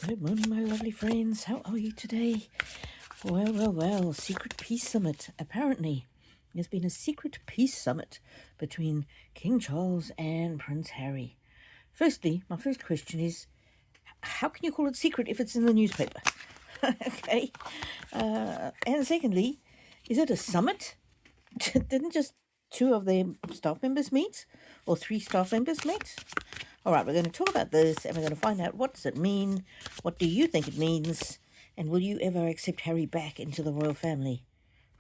Good morning, my lovely friends. How are you today? Well. Secret Peace Summit. Apparently, there's been a secret peace summit between King Charles and Prince Harry. Firstly, my first question is, how can you call it secret if it's in the newspaper? Okay. And secondly, is it a summit? Didn't just two of their staff members meet? Or three staff members meet? All right, we're going to talk about this and we're going to find out, what does it mean? What do you think it means? And will you ever accept Harry back into the royal family?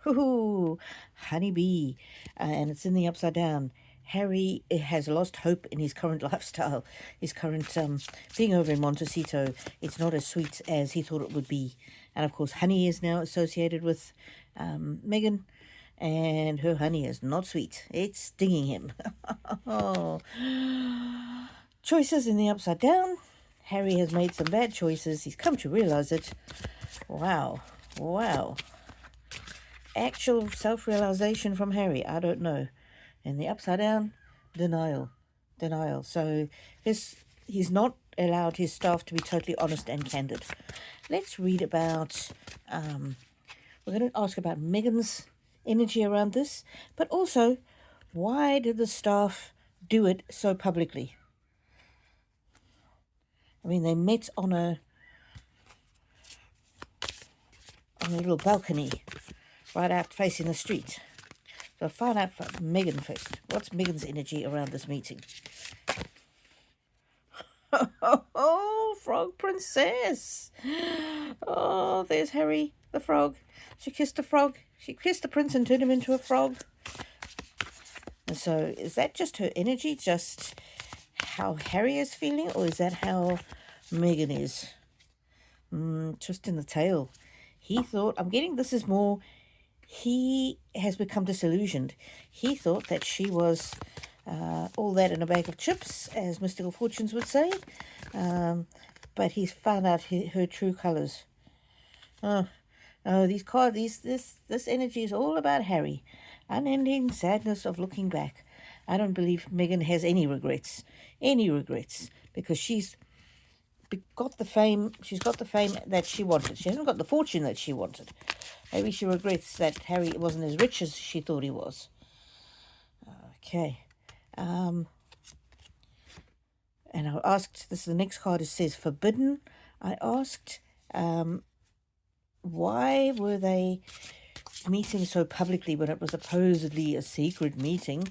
Hoo-hoo, honeybee. And it's in the Upside Down. Harry has lost hope in his current lifestyle, his current being over in Montecito. It's not as sweet as he thought it would be. And of course, honey is now associated with Meghan, and her honey is not sweet. It's stinging him. Oh. Choices in the Upside Down. Harry has made some bad choices. He's come to realize it. Wow. Actual self-realization from Harry, I don't know. In the Upside Down, denial. So he's not allowed his staff to be totally honest and candid. Let's read about, we're going to ask about Meghan's energy around this, but also, why did the staff do it so publicly? I mean, they met on a little balcony right out facing the street. So I'll find out from Meghan first. What's Meghan's energy around this meeting? Oh, Frog Princess. Oh, there's Harry, the frog. She kissed the frog. She kissed the prince and turned him into a frog. And so is that just her energy, just how Harry is feeling, or is that how Meghan is? Twist in the tail. He thought, I'm getting this is more, he has become disillusioned. He thought that she was all that in a bag of chips, as Mystical Fortunes would say, but he's found out her true colours. Oh, this energy is all about Harry. Unending sadness of looking back. I don't believe Meghan has any regrets, because she's got the fame. She's got the fame that she wanted. She hasn't got the fortune that she wanted. Maybe she regrets that Harry wasn't as rich as she thought he was. Okay. And I asked, this is the next card, it says forbidden. I asked, why were they meeting so publicly when it was supposedly a secret meeting?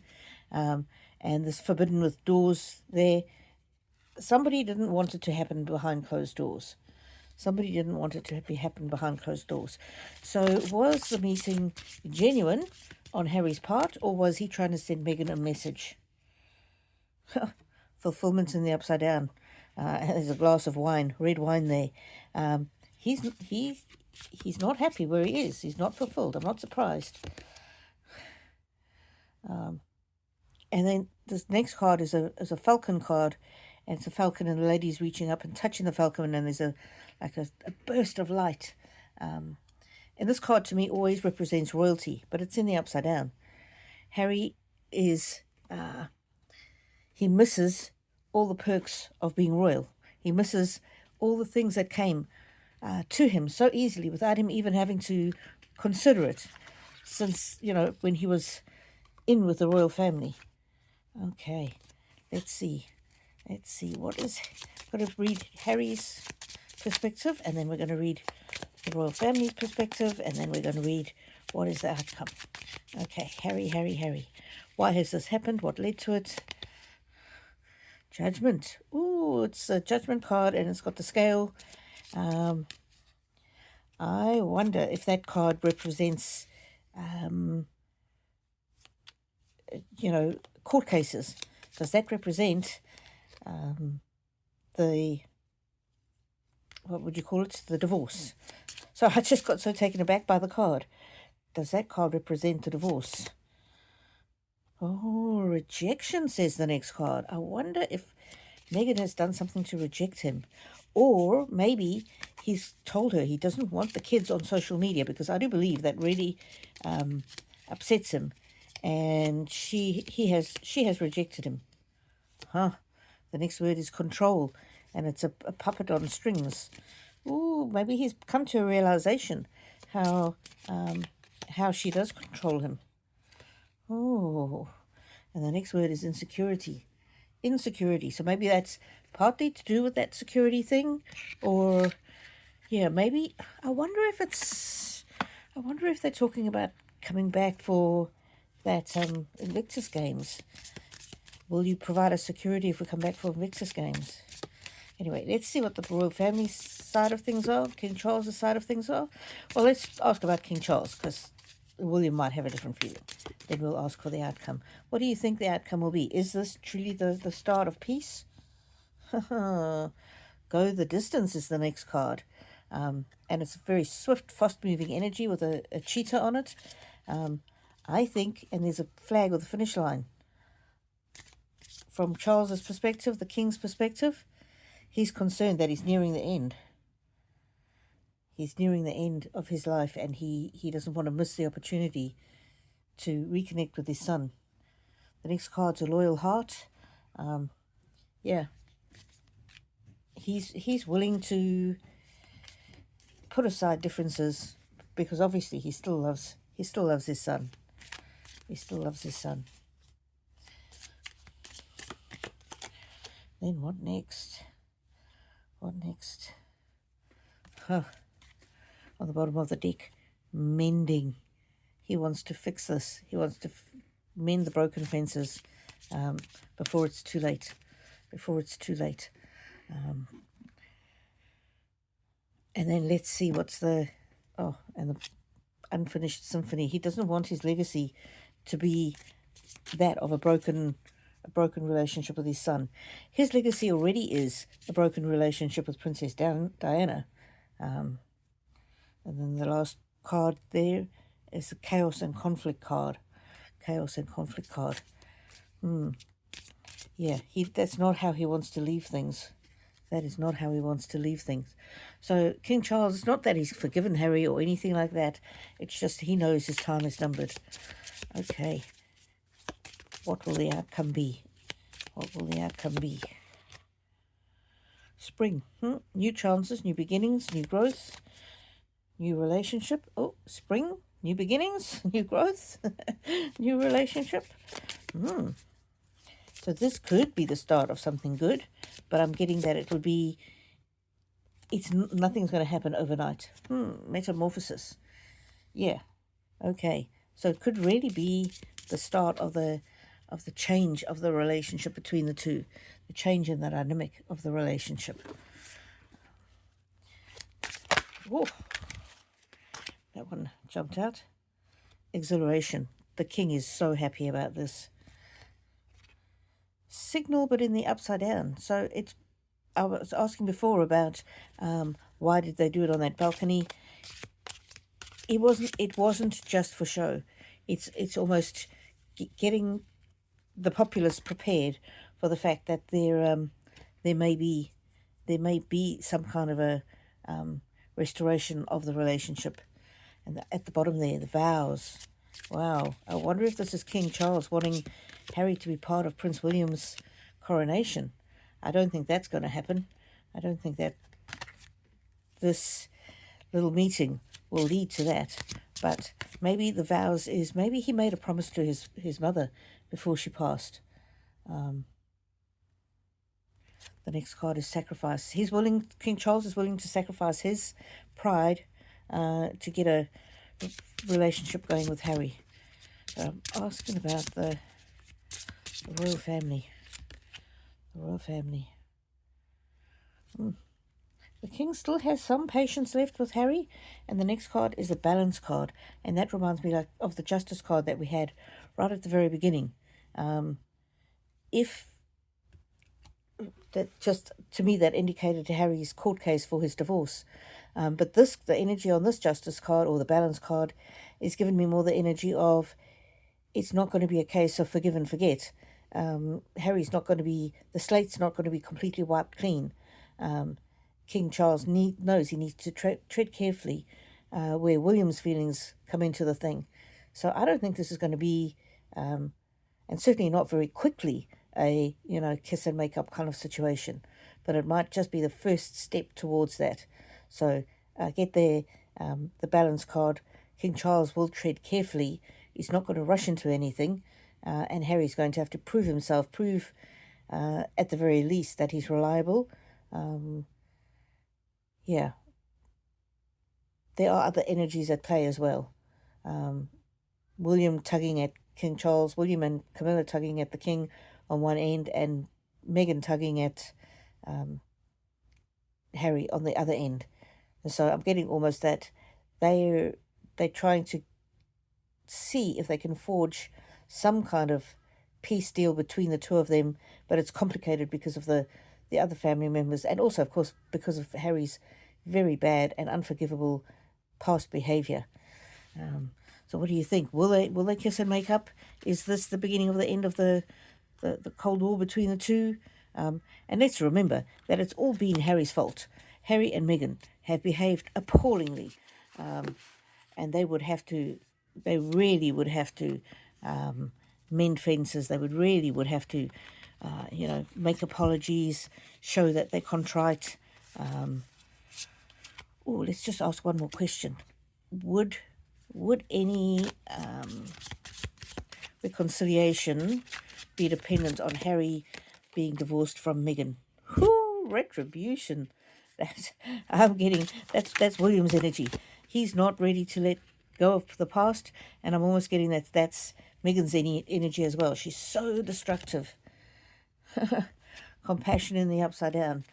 And this forbidden with doors there. Somebody didn't want it to happen behind closed doors. Happen behind closed doors. So was the meeting genuine on Harry's part, or was he trying to send Meghan a message? Fulfillment in the Upside Down. There's a glass of wine, red wine there. He's not happy where he is. He's not fulfilled. I'm not surprised. And then this next card is a falcon card, and it's a falcon, and the lady's reaching up and touching the falcon, and there's a burst of light. And this card to me always represents royalty, but it's in the Upside Down. Harry is he misses all the perks of being royal. He misses all the things that came to him so easily without him even having to consider it, since, when he was in with the royal family. Okay, let's see. What is... Got to read Harry's perspective, and then we're going to read the royal family's perspective, and then we're going to read what is the outcome. Okay, Harry. Why has this happened? What led to it? Judgment. Ooh, it's a judgment card, and it's got the scale. I wonder if that card represents, court cases. Does that represent what would you call it? The divorce. So I just got so taken aback by the card. Does that card represent the divorce? Oh, rejection, says the next card. I wonder if Meghan has done something to reject him. Or maybe he's told her he doesn't want the kids on social media, because I do believe that really upsets him. And she has rejected him. The next word is control. and it's a puppet on strings. Ooh, maybe he's come to a realization how she does control him. Oh, and the next word is insecurity. Insecurity. So maybe that's partly to do with that security thing, or yeah, maybe I wonder if they're talking about coming back for that Invictus Games. Will you provide us security if we come back for Invictus Games? Anyway, let's see what the royal family side of things are, King Charles' side of things are. Well, let's ask about King Charles, because William might have a different feeling. Then we'll ask for the outcome. What do you think the outcome will be? Is this truly the start of peace? Go the distance is the next card. And it's a very swift, fast-moving energy with a cheetah on it. I think, and there's a flag with a finish line. From Charles's perspective, the king's perspective, he's concerned that he's nearing the end. He's nearing the end of his life, and he doesn't want to miss the opportunity to reconnect with his son. The next card's a loyal heart. Yeah. He's willing to put aside differences because obviously he still loves his son. He still loves his son. Then what next? What next? Huh. On the bottom of the deck, mending. He wants to fix this. He wants to mend the broken fences before it's too late. Before it's too late. And then let's see what's the unfinished symphony. He doesn't want his legacy to be that of a broken relationship with his son. His legacy already is a broken relationship with Princess Diana. And then the last card there is the Chaos and Conflict card. Chaos and Conflict card. Yeah, that's not how he wants to leave things. That is not how he wants to leave things. So King Charles, it's not that he's forgiven Harry or anything like that. It's just he knows his time is numbered. Okay. What will the outcome be? What will the outcome be? Spring. New chances, new beginnings, new growth, new relationship. Oh, spring, new beginnings, new growth, new relationship. So this could be the start of something good, but I'm getting that it would be, nothing's going to happen overnight. Metamorphosis. Yeah. Okay. So it could really be the start of the change of the relationship between the two, the change in the dynamic of the relationship. Oh, that one jumped out. Exhilaration. The king is so happy about this. Signal, but in the upside down. So I was asking before about why did they do it on that balcony. It wasn't just for show. It's almost getting the populace prepared for the fact that there may be some kind of a restoration of the relationship. And at the bottom there, the vows. Wow. I wonder if this is King Charles wanting Harry to be part of Prince William's coronation. I don't think that's going to happen. I don't think that this little meeting will lead to that. But maybe the vows is, maybe he made a promise to his mother before she passed. The next card is sacrifice. King Charles is willing to sacrifice his pride to get a relationship going with Harry. I'm asking about the royal family. The royal family. The king still has some patience left with Harry, and the next card is a balance card, and that reminds me of the justice card that we had right at the very beginning. If that just to me that indicated to Harry's court case for his divorce. But the energy on this justice card or the balance card is giving me more the energy of it's not going to be a case of forgive and forget. Harry's not going to be, the slate's not going to be completely wiped clean. King Charles knows he needs to tread carefully where William's feelings come into the thing. So I don't think this is going to be, and certainly not very quickly, a kiss and make up kind of situation. but it might just be the first step towards that. So get there, the balance card. King Charles will tread carefully. He's not going to rush into anything, and Harry's going to have to prove himself, prove at the very least that he's reliable. Yeah, there are other energies at play as well. William tugging at King Charles, William and Camilla tugging at the king on one end, and Meghan tugging at Harry on the other end. And so I'm getting almost that they're trying to see if they can forge some kind of peace deal between the two of them, but it's complicated because of the other family members, and also, of course, because of Harry's very bad and unforgivable past behaviour. So what do you think? Will they kiss and make up? Is this the beginning of the end of the Cold War between the two? And let's remember that it's all been Harry's fault. Harry and Meghan have behaved appallingly, and they really would have to mend fences. They would have to, make apologies, show that they're contrite. Let's just ask one more question. Would any reconciliation be dependent on Harry being divorced from Meghan? Whoo, retribution. That's William's energy. He's not ready to let go of the past, and I'm almost getting that's Meghan's energy as well. She's so destructive. Compassion in the upside down.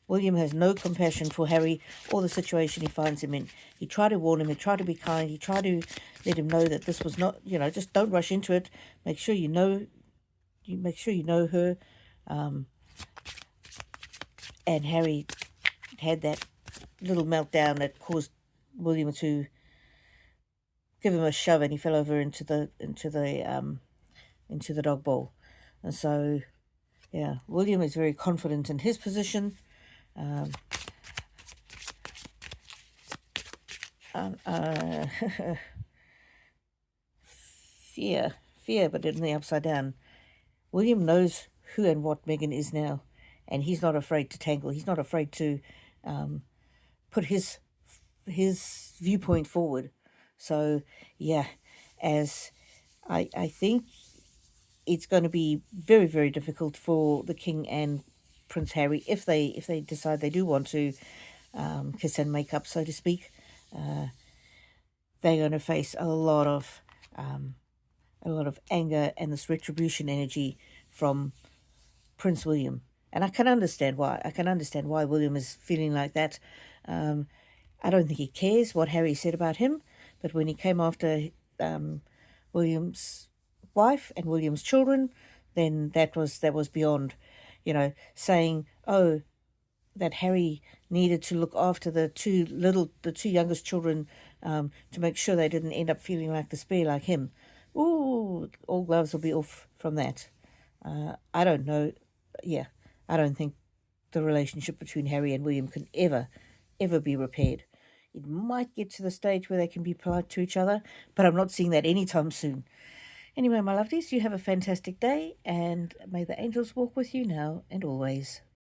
William has no compassion for Harry or the situation he finds him in. He tried to warn him, he tried to be kind, he tried to let him know that this was not, just don't rush into it. Make sure you know her. And Harry had that little meltdown that caused William to give him a shove, and he fell over into the dog bowl. And so, yeah, William is very confident in his position. Fear, but in the upside down. William knows who and what Meghan is now, and he's not afraid to tangle. He's not afraid to put his viewpoint forward. So, yeah, as I think it's going to be very, very difficult for the King and Prince Harry if they decide they do want to kiss and make up, so to speak. They're going to face a lot of anger and this retribution energy from Prince William, and I can understand why. I can understand why William is feeling like that. I don't think he cares what Harry said about him, but when he came after William's wife and William's children, then that was beyond, saying, oh, that Harry needed to look after the two youngest children to make sure they didn't end up feeling like despair like him. Ooh, all gloves will be off from that. I don't know. Yeah, I don't think the relationship between Harry and William can ever be repaired. It might get to the stage where they can be polite to each other, but I'm not seeing that anytime soon. Anyway, my lovelies, you have a fantastic day, and may the angels walk with you now and always.